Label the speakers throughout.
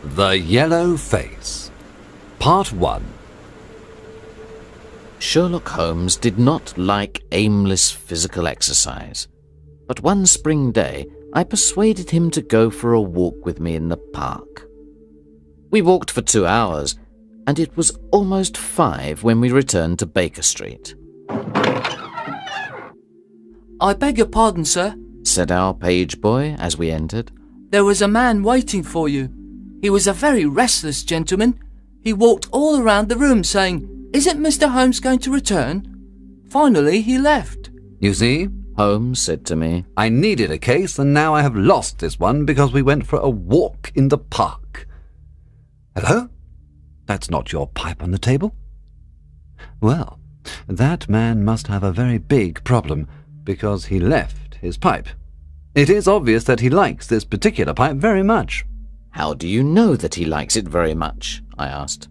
Speaker 1: The Yellow Face, Part 1.
Speaker 2: Sherlock Holmes did not like aimless physical exercise, but one spring day I persuaded him to go for a walk with me in the park. We walked for 2 hours, and it was almost 5 when we returned to Baker Street.
Speaker 3: "I beg your pardon, sir,"
Speaker 2: said our page boy as we entered.
Speaker 3: "There was a man waiting for you. He was a very restless gentleman. He walked all around the room saying, 'Isn't Mr. Holmes going to return?' Finally, he left."
Speaker 1: You see,
Speaker 2: Holmes said to me.
Speaker 1: I needed a case, and now I have lost this one because we went for a walk in the park. Hello? That's not your pipe on the table? Well, that man must have a very big problem, because he left his pipe. It is obvious that he likes this particular pipe very much.
Speaker 2: How do you know that he likes it very much? I asked.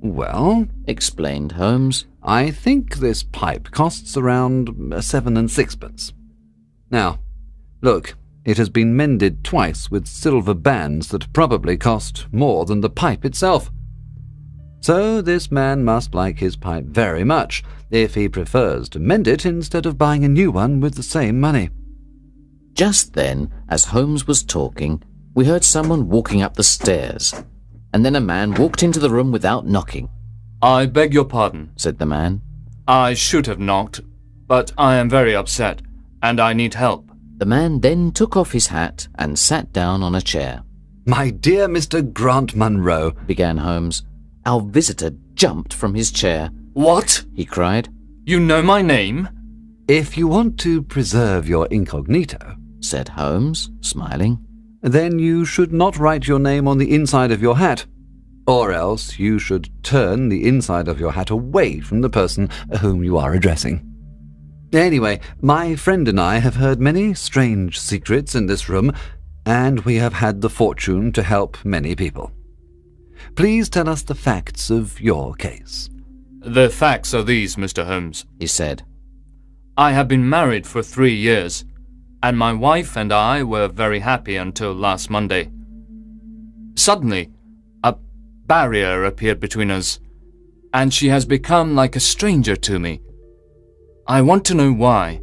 Speaker 1: Well,
Speaker 2: explained Holmes,
Speaker 1: I think this pipe costs around 7 and 6pence. Now, look, it has been mended twice with silver bands that probably cost more than the pipe itself. So this man must like his pipe very much, if he prefers to mend it instead of buying a new one with the same money.
Speaker 2: Just then, as Holmes was talking, we heard someone walking up the stairs, and then a man walked into the room without knocking.
Speaker 4: "I beg your pardon,"
Speaker 2: said the man.
Speaker 4: "I should have knocked, but I am very upset, and I need help."
Speaker 2: The man then took off his hat and sat down on a chair.
Speaker 1: "My dear Mr. Grant Munro,"
Speaker 2: began Holmes. Our visitor jumped from his chair.
Speaker 4: "What?"
Speaker 2: he cried.
Speaker 4: "You know my name?"
Speaker 1: "If you want to preserve your incognito,"
Speaker 2: said Holmes, smiling,
Speaker 1: "then you should not write your name on the inside of your hat, or else you should turn the inside of your hat away from the person whom you are addressing. Anyway, my friend and I have heard many strange secrets in this room, and we have had the fortune to help many people. Please tell us the facts of your case."
Speaker 4: "The facts are these, Mr. Holmes,"
Speaker 2: he said.
Speaker 4: "I have been married for 3 years, and my wife and I were very happy until last Monday. Suddenly, a barrier appeared between us, and she has become like a stranger to me. I want to know why.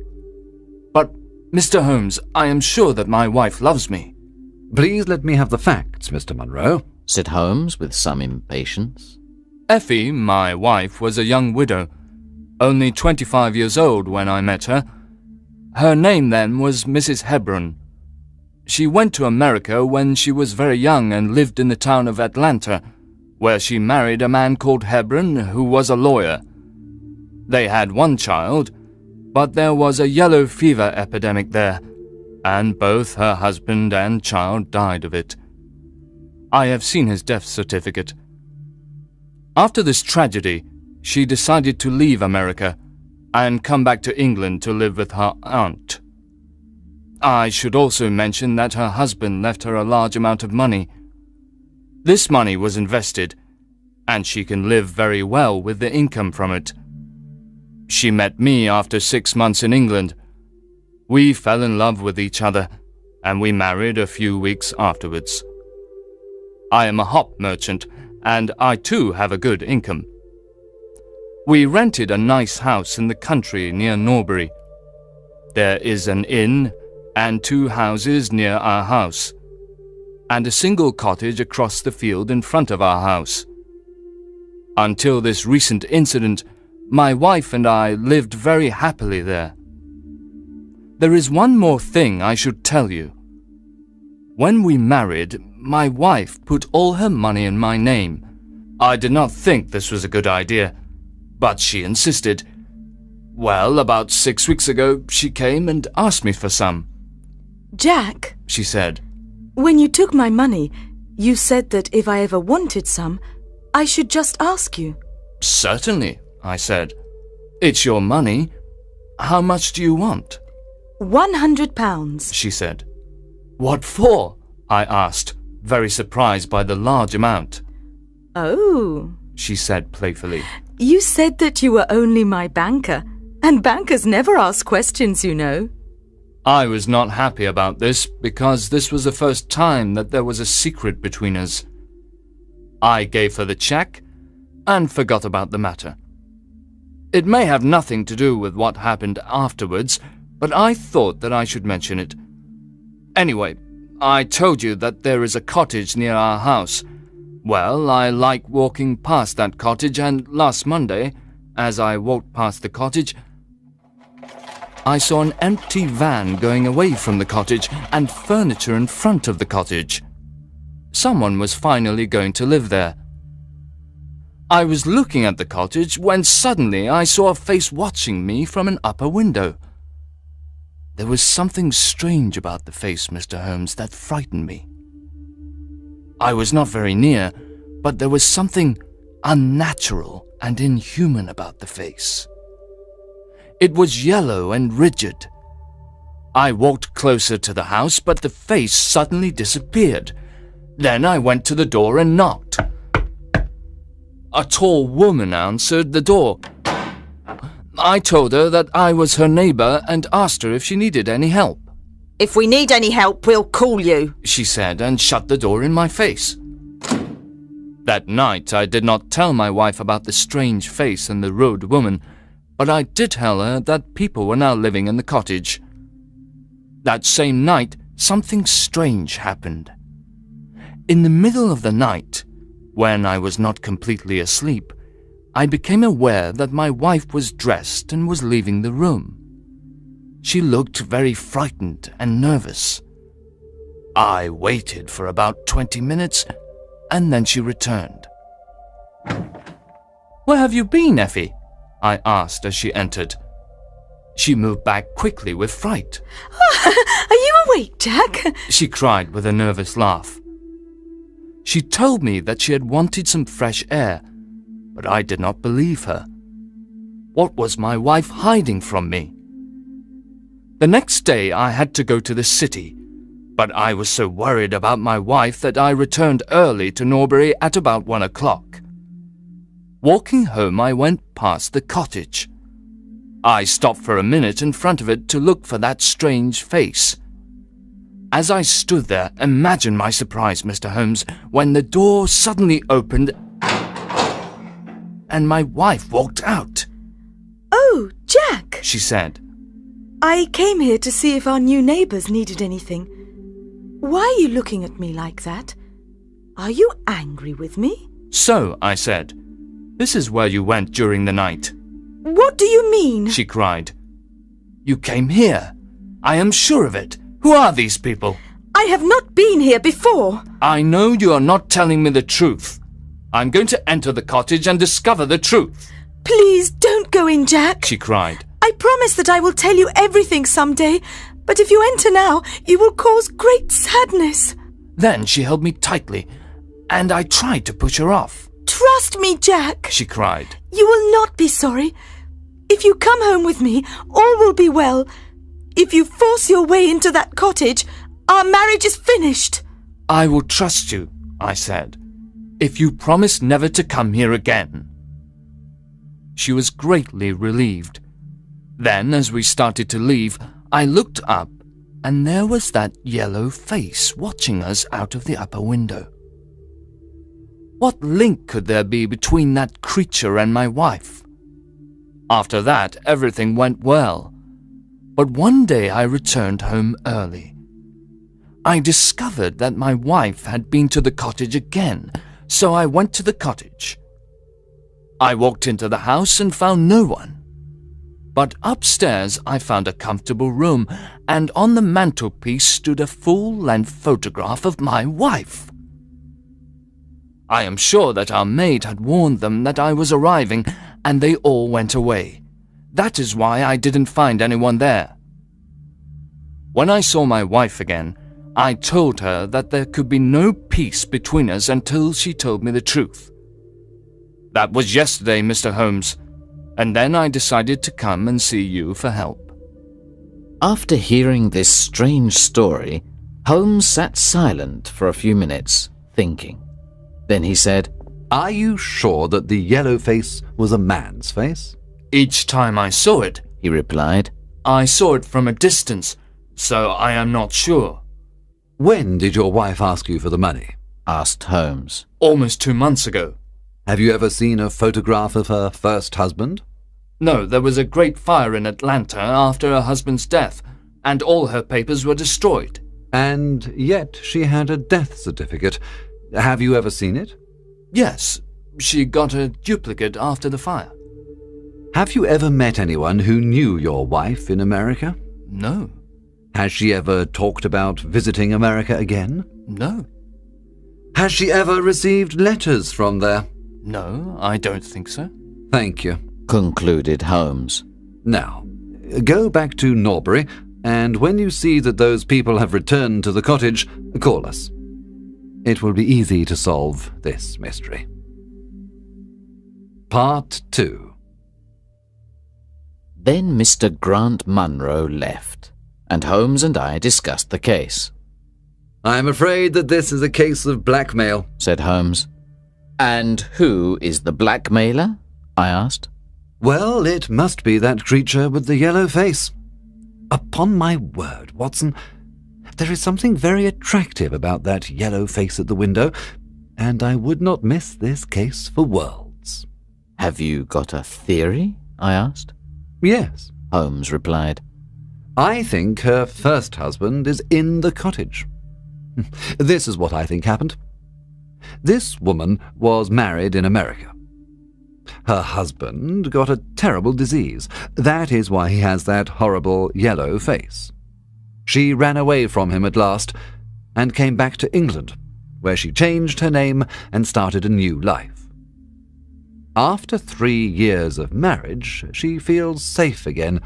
Speaker 4: But, Mr. Holmes, I am sure that my wife loves me."
Speaker 1: "Please let me have the facts, Mr. Munro,"
Speaker 2: said Holmes with some impatience.
Speaker 4: Effie, my wife, was a young widow, only 25 years old when I met her. Her name then was Mrs. Hebron. She went to America when she was very young and lived in the town of Atlanta, where she married a man called Hebron, who was a lawyer. They had one child, but there was a yellow fever epidemic there, and both her husband and child died of it. I have seen his death certificate. After this tragedy, she decided to leave America and come back to England to live with her aunt. I should also mention that her husband left her a large amount of money. This money was invested, and she can live very well with the income from it. She met me after 6 months in England. We fell in love with each other, and we married a few weeks afterwards. I am a hop merchant, and I too have a good income. We rented a nice house in the country near Norbury. There is an inn and 2 houses near our house, and a single cottage across the field in front of our house. Until this recent incident, my wife and I lived very happily there. There is one more thing I should tell you. When we married, my wife put all her money in my name. I did not think this was a good idea, but she insisted. Well, about 6 weeks ago, she came and asked me for some.
Speaker 5: "Jack,"
Speaker 4: she said,
Speaker 5: "when you took my money, you said that if I ever wanted some, I should just ask you."
Speaker 4: "Certainly," I said. "It's your money. How much do you want?"
Speaker 5: £100,
Speaker 4: she said. "What for?" I asked, very surprised by the large amount.
Speaker 5: "Oh,"
Speaker 4: she said playfully.
Speaker 5: "You said that you were only my banker, and bankers never ask questions, you know."
Speaker 4: I was not happy about this because this was the first time that there was a secret between us. I gave her the check and forgot about the matter. It may have nothing to do with what happened afterwards, but I thought that I should mention it. Anyway, I told you that there is a cottage near our house. Well, I like walking past that cottage, and last Monday, as I walked past the cottage, I saw an empty van going away from the cottage and furniture in front of the cottage. Someone was finally going to live there. I was looking at the cottage when suddenly I saw a face watching me from an upper window. There was something strange about the face, Mr. Holmes, that frightened me. I was not very near, but there was something unnatural and inhuman about the face. It was yellow and rigid. I walked closer to the house, but the face suddenly disappeared. Then I went to the door and knocked. A tall woman answered the door. I told her that I was her neighbor and asked her if she needed any help.
Speaker 5: If we need any help, we'll call you,
Speaker 4: she said, and shut the door in my face. That night I did not tell my wife about the strange face and the rude woman, but I did tell her that people were now living in the cottage. That same night, something strange happened. In the middle of the night, when I was not completely asleep, I became aware that my wife was dressed and was leaving the room. She looked very frightened and nervous. I waited for about 20 minutes, and then she returned. "Where have you been, Effie?" I asked as she entered. She moved back quickly with fright.
Speaker 5: Are you awake, Jack?
Speaker 4: She cried with a nervous laugh. She told me that she had wanted some fresh air, but I did not believe her. What was my wife hiding from me? The next day I had to go to the city, but I was so worried about my wife that I returned early to Norbury at about 1 o'clock. Walking home, I went past the cottage. I stopped for a minute in front of it to look for that strange face. As I stood there, imagine my surprise, Mr. Holmes, when the door suddenly opened and my wife walked out.
Speaker 5: "Oh, Jack,"
Speaker 4: she said.
Speaker 5: "I came here to see if our new neighbours needed anything. Why are you looking at me like that? Are you angry with me?"
Speaker 4: "So," I said, "this is where you went during the night."
Speaker 5: "What do you mean?"
Speaker 4: she cried. "You came here. I am sure of it. Who are these people?"
Speaker 5: "I have not been here before."
Speaker 4: "I know you are not telling me the truth. I'm going to enter the cottage and discover the truth."
Speaker 5: "Please don't go in, Jack,"
Speaker 4: she cried.
Speaker 5: "I promise that I will tell you everything someday, but if you enter now, you will cause great sadness."
Speaker 4: Then she held me tightly, and I tried to push her off.
Speaker 5: "Trust me, Jack,"
Speaker 4: she cried.
Speaker 5: "You will not be sorry. If you come home with me, all will be well. If you force your way into that cottage, our marriage is finished."
Speaker 4: "I will trust you," I said, "if you promise never to come here again." She was greatly relieved. Then, as we started to leave, I looked up, and there was that yellow face watching us out of the upper window. What link could there be between that creature and my wife? After that, everything went well. But one day I returned home early. I discovered that my wife had been to the cottage again, so I went to the cottage. I walked into the house and found no one. But upstairs I found a comfortable room, and on the mantelpiece stood a full-length photograph of my wife. I am sure that our maid had warned them that I was arriving, and they all went away. That is why I didn't find anyone there. When I saw my wife again, I told her that there could be no peace between us until she told me the truth. That was yesterday, Mr. Holmes, and then I decided to come and see you for help."
Speaker 2: After hearing this strange story, Holmes sat silent for a few minutes, thinking. Then he said,
Speaker 1: "Are you sure that the yellow face was a man's face?"
Speaker 4: "Each time I saw it,"
Speaker 2: he replied,
Speaker 4: "I saw it from a distance, so I am not sure."
Speaker 1: "When did your wife ask you for the money?"
Speaker 2: asked Holmes.
Speaker 4: Almost 2 months ago.
Speaker 1: Have you ever seen a photograph of her first husband?
Speaker 4: No, there was a great fire in Atlanta after her husband's death, and all her papers were destroyed.
Speaker 1: And yet she had a death certificate. Have you ever seen it?
Speaker 4: Yes, she got a duplicate after the fire.
Speaker 1: Have you ever met anyone who knew your wife in America?
Speaker 4: No.
Speaker 1: Has she ever talked about visiting America again?
Speaker 4: No.
Speaker 1: Has she ever received letters from there?
Speaker 4: No, I don't think so.
Speaker 1: Thank you.
Speaker 2: Concluded Holmes.
Speaker 1: Now, go back to Norbury, and when you see that those people have returned to the cottage, call us. It will be easy to solve this mystery. Part 2.
Speaker 2: Then Mr. Grant Munro left, and Holmes and I discussed the case.
Speaker 1: I'm afraid that this is a case of blackmail,
Speaker 2: said Holmes. And who is the blackmailer? I asked.
Speaker 1: Well, it must be that creature with the yellow face. Upon my word, Watson, there is something very attractive about that yellow face at the window, and I would not miss this case for worlds.
Speaker 2: Have you got a theory? I asked.
Speaker 1: Yes,
Speaker 2: Holmes replied.
Speaker 1: I think her first husband is in the cottage. This is what I think happened. This woman was married in America. Her husband got a terrible disease. That is why he has that horrible yellow face. She ran away from him at last and came back to England, where she changed her name and started a new life. After 3 years of marriage, she feels safe again.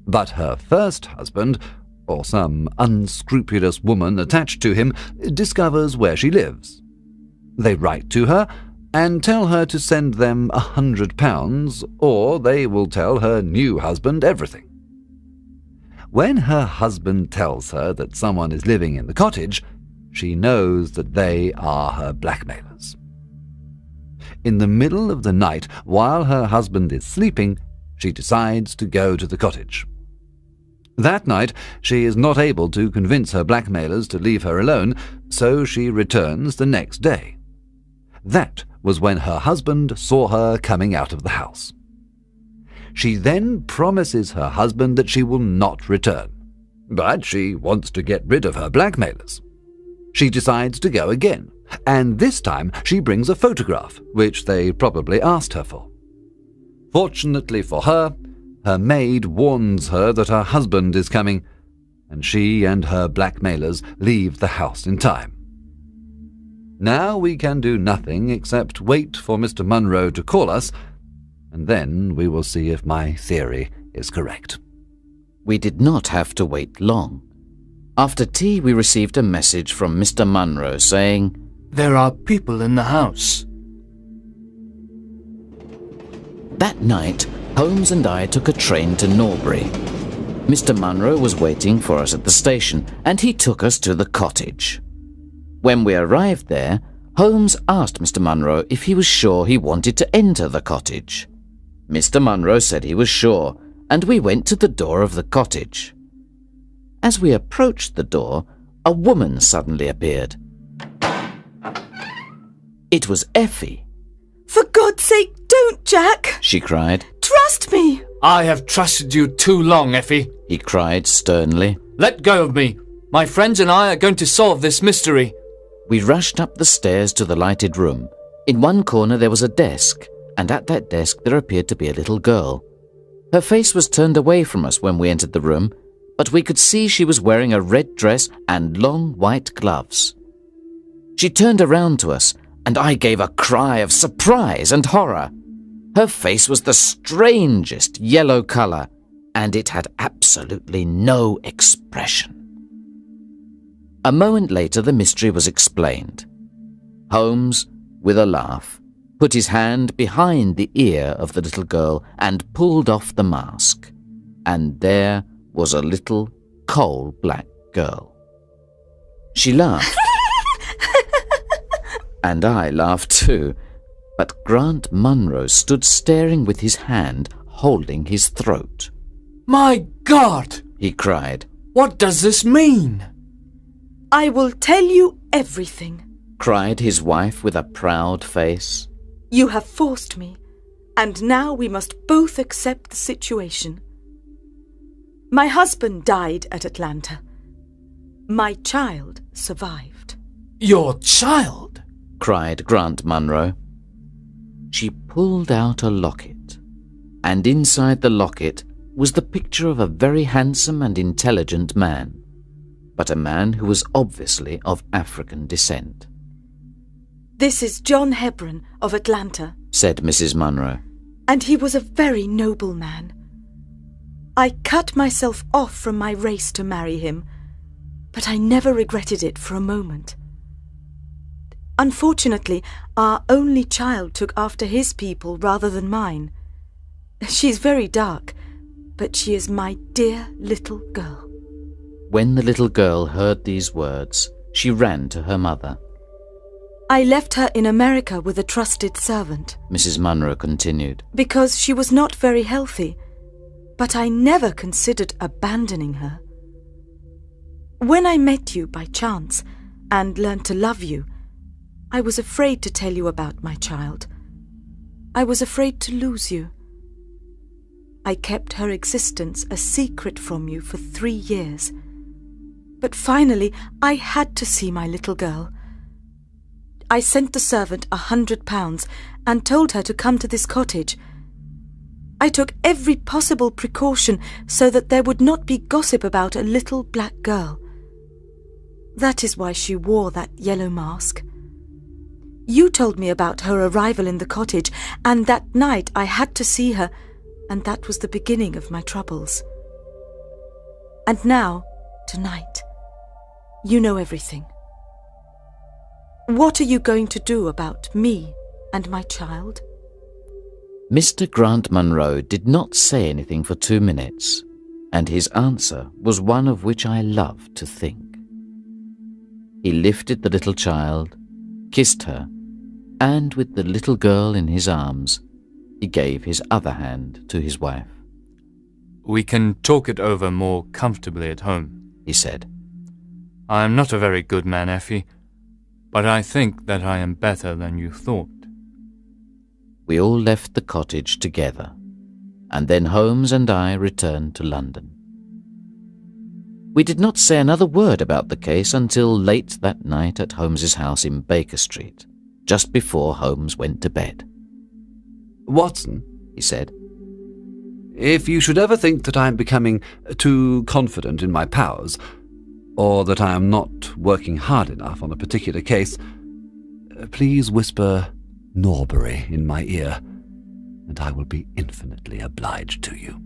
Speaker 1: But her first husband, or some unscrupulous woman attached to him, discovers where she lives. They write to her and tell her to send them £100, or they will tell her new husband everything. When her husband tells her that someone is living in the cottage, she knows that they are her blackmailers. In the middle of the night, while her husband is sleeping, she decides to go to the cottage. That night, she is not able to convince her blackmailers to leave her alone, so she returns the next day. That was when her husband saw her coming out of the house. She then promises her husband that she will not return, but she wants to get rid of her blackmailers. She decides to go again, and this time she brings a photograph, which they probably asked her for. Fortunately for her, her maid warns her that her husband is coming, and she and her blackmailers leave the house in time. Now we can do nothing except wait for Mr. Munro to call us, and then we will see if my theory is correct.
Speaker 2: We did not have to wait long. After tea, we received a message from Mr. Munro saying,
Speaker 4: There are people in the house.
Speaker 2: That night, Holmes and I took a train to Norbury. Mr. Munro was waiting for us at the station, and he took us to the cottage. When we arrived there, Holmes asked Mr. Munro if he was sure he wanted to enter the cottage. Mr. Munro said he was sure, and we went to the door of the cottage. As we approached the door, a woman suddenly appeared. It was Effie.
Speaker 5: For God's sake, don't, Jack!
Speaker 2: She cried.
Speaker 5: Trust me!
Speaker 4: I have trusted you too long, Effie.
Speaker 2: He cried sternly.
Speaker 4: Let go of me. My friends and I are going to solve this mystery.
Speaker 2: We rushed up the stairs to the lighted room. In one corner there was a desk, and at that desk there appeared to be a little girl. Her face was turned away from us when we entered the room, but we could see she was wearing a red dress and long white gloves. She turned around to us, and I gave a cry of surprise and horror. Her face was the strangest yellow color, and it had absolutely no expression. A moment later, the mystery was explained. Holmes, with a laugh, put his hand behind the ear of the little girl and pulled off the mask. And there was a little coal-black girl. She laughed. And I laughed too, but Grant Munro stood staring with his hand holding his throat.
Speaker 4: My God!
Speaker 2: He cried.
Speaker 4: What does this mean?
Speaker 5: I will tell you everything.
Speaker 2: cried his wife with a proud face.
Speaker 5: You have forced me, and now we must both accept the situation. My husband died at Atlanta. My child survived.
Speaker 3: Your child?
Speaker 2: Cried Grant Munro. She pulled out a locket, and inside the locket was the picture of a very handsome and intelligent man, but a man who was obviously of African descent.
Speaker 5: This is John Hebron of Atlanta,
Speaker 2: said Mrs. Munro.
Speaker 5: And he was a very noble man. I cut myself off from my race to marry him, but I never regretted it for a moment. Unfortunately, our only child took after his people rather than mine. She's very dark, but she is my dear little girl.
Speaker 2: When the little girl heard these words, she ran to her mother.
Speaker 5: I left her in America with a trusted servant,
Speaker 2: Mrs. Munro continued,
Speaker 5: because she was not very healthy, but I never considered abandoning her. When I met you by chance and learned to love you, I was afraid to tell you about my child. I was afraid to lose you. I kept her existence a secret from you for 3 years. But finally, I had to see my little girl. I sent the servant £100 and told her to come to this cottage. I took every possible precaution so that there would not be gossip about a little black girl. That is why she wore that yellow mask. You told me about her arrival in the cottage, and that night I had to see her, and that was the beginning of my troubles. And now, tonight, you know everything. What are you going to do about me and my child?
Speaker 2: Mr. Grant Munro did not say anything for 2 minutes, and his answer was one of which I love to think. He lifted the little child, kissed her, and with the little girl in his arms, he gave his other hand to his wife.
Speaker 4: We can talk it over more comfortably at home,
Speaker 2: he said.
Speaker 4: I am not a very good man, Effie, but I think that I am better than you thought.
Speaker 2: We all left the cottage together, and then Holmes and I returned to London. We did not say another word about the case until late that night at Holmes's house in Baker Street, just before Holmes went to bed.
Speaker 1: Watson,
Speaker 2: he said,
Speaker 1: if you should ever think that I am becoming too confident in my powers, or that I am not working hard enough on a particular case, please whisper Norbury in my ear, and I will be infinitely obliged to you.